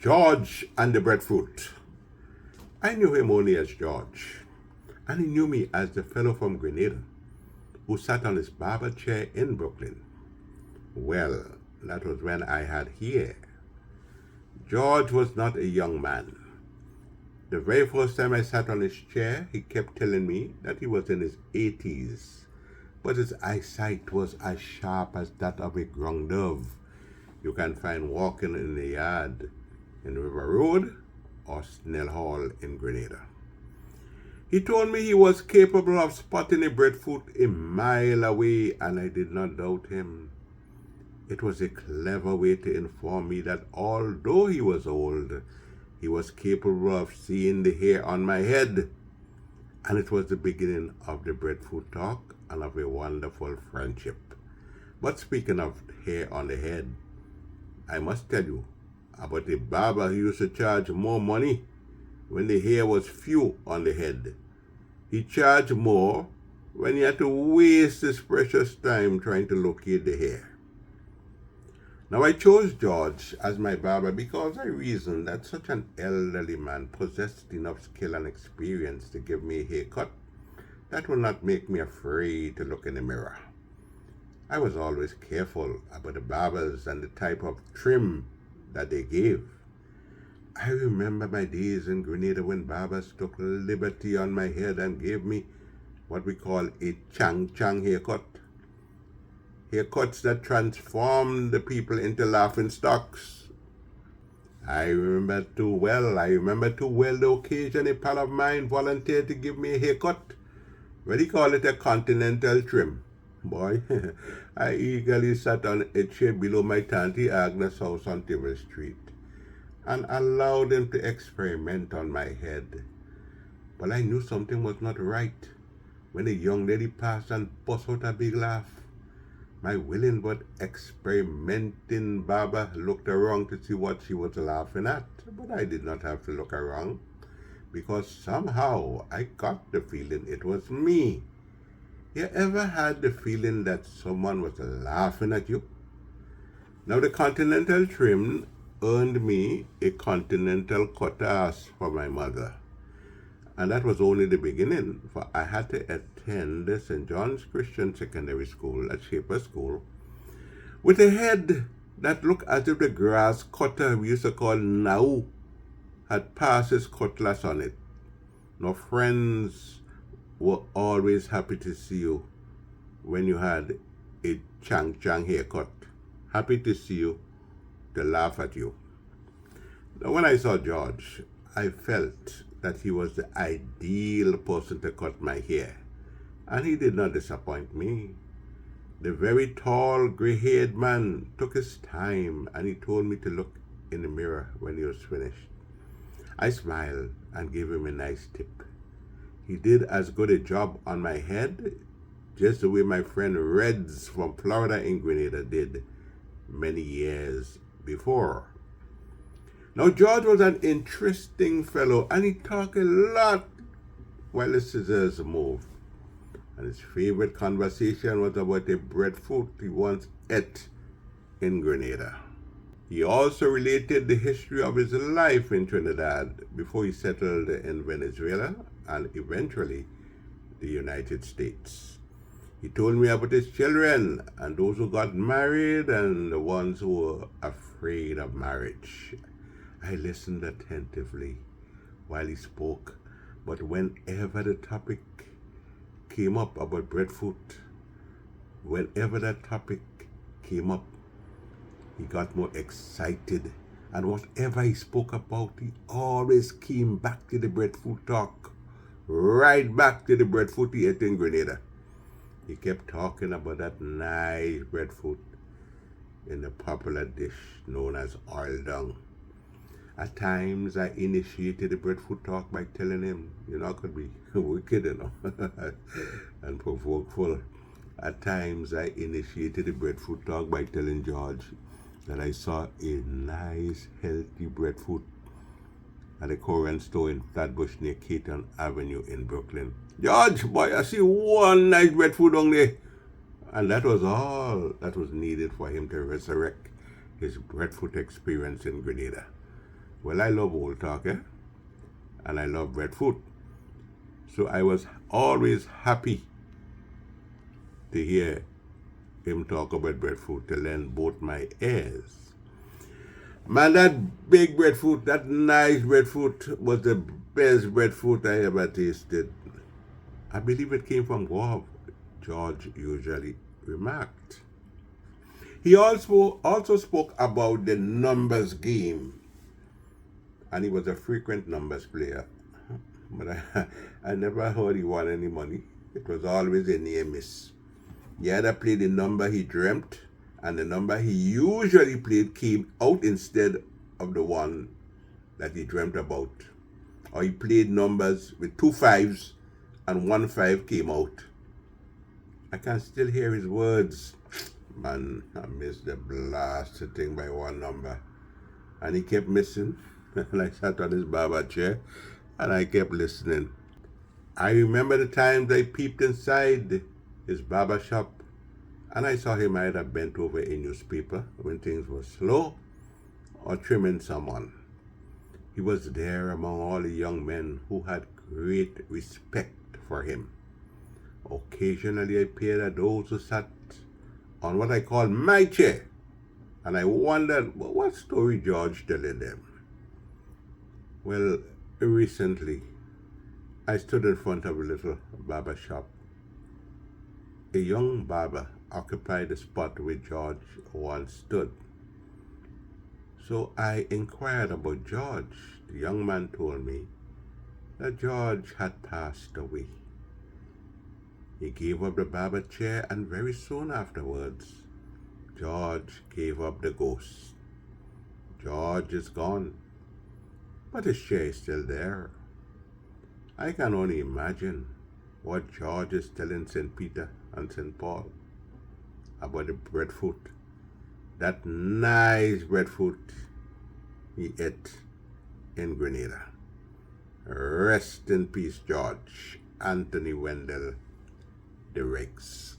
George and the Breadfruit. I knew him only as George, and he knew me as the fellow from Grenada who sat on his barber chair in Brooklyn. Well, that was when I had hair. George was not a young man. The very first time I sat on his chair, he kept telling me that he was in his 80s, but his eyesight was as sharp as that of a ground dove you can find walking in the yard in River Road or Snell Hall in Grenada. He told me he was capable of spotting a breadfruit a mile away, and I did not doubt him. It was a clever way to inform me that although he was old, he was capable of seeing the hair on my head. And it was the beginning of the breadfruit talk and of a wonderful friendship. But speaking of hair on the head, I must tell you about a barber who used to charge more money when the hair was few on the head. He charged more when he had to waste his precious time trying to locate the hair. Now, I chose George as my barber because I reasoned that such an elderly man possessed enough skill and experience to give me a haircut that would not make me afraid to look in the mirror. I was always careful about the barbers and the type of trim that they gave. I remember my days in Grenada when barbers took liberty on my head and gave me what we call a chang haircut. Haircuts that transformed the people into laughing stocks. I remember too well the occasion a pal of mine volunteered to give me a haircut. Well, he called it a continental trim. Boy, I eagerly sat on a chair below my Auntie Agnes' house on Table Street and allowed him to experiment on my head. But I knew something was not right when a young lady passed and bust out a big laugh. My willing but experimenting barber looked around to see what she was laughing at, but I did not have to look around because somehow I got the feeling it was me. You ever had the feeling that someone was laughing at you? Now, the continental trim earned me a continental cutass for my mother. And that was only the beginning, for I had to attend St. John's Christian Secondary School at Shaper School with a head that looked as if the grass cutter we used to call now had passed his cutlass on it. Now, friends were always happy to see you when you had a chang haircut. Happy to see you, to laugh at you. Now, when I saw George, I felt that he was the ideal person to cut my hair, and he did not disappoint me. The very tall, gray-haired man took his time, and he told me to look in the mirror when he was finished. I smiled and gave him a nice tip. He did as good a job on my head, just the way my friend Reds from Florida in Grenada did many years before. Now, George was an interesting fellow, and he talked a lot while the scissors moved. And his favorite conversation was about a breadfruit he once ate in Grenada. He also related the history of his life in Trinidad before he settled in Venezuela and eventually the United States. He told me about his children and those who got married and the ones who were afraid of marriage. I listened attentively while he spoke, but whenever the topic came up about breadfruit, he got more excited, and whatever he spoke about, he always came back to the breadfruit talk, right back to the breadfruit he ate in Grenada. He kept talking about that nice breadfruit in the popular dish known as oil dung. At times, I initiated the breadfruit talk by telling him, I could be wicked, and provokeful. At times, I initiated the breadfruit talk by telling George that I saw a nice, healthy breadfruit at a Korean store in Flatbush near Caton Avenue in Brooklyn. George, boy, I see one nice breadfruit on there. And that was all that was needed for him to resurrect his breadfruit experience in Grenada. Well, I love old talk, and I love breadfruit. So I was always happy to hear him talk about breadfruit to lend both my ears. Man, that big breadfruit, that nice breadfruit was the best breadfruit I ever tasted. I believe it came from Guava, George usually remarked. He also spoke about the numbers game, and he was a frequent numbers player. But I never heard he won any money. It was always a near miss. He either played the number he dreamt, and the number he usually played came out instead of the one that he dreamt about. Or he played numbers with 2 5s and 1 5 came out. I can still hear his words. Man, I missed the blasted thing by one number. And he kept missing. And I sat on his barber chair and I kept listening. I remember the times I peeped inside his barber shop and I saw him either bent over a newspaper when things were slow or trimming someone. He was there among all the young men who had great respect for him. Occasionally I peered at those who sat on what I call my chair, and I wondered what story George telling them. Well, recently I stood in front of a little barber shop. A young barber occupied the spot where George once stood. So I inquired about George. The young man told me that George had passed away. He gave up the barber chair, and very soon afterwards, George gave up the ghost. George is gone, but his chair is still there. I can only imagine what George is telling St. Peter and St. Paul about the breadfruit, that nice breadfruit he ate in Grenada. Rest in peace, George. Anthony Wendell, the Rex.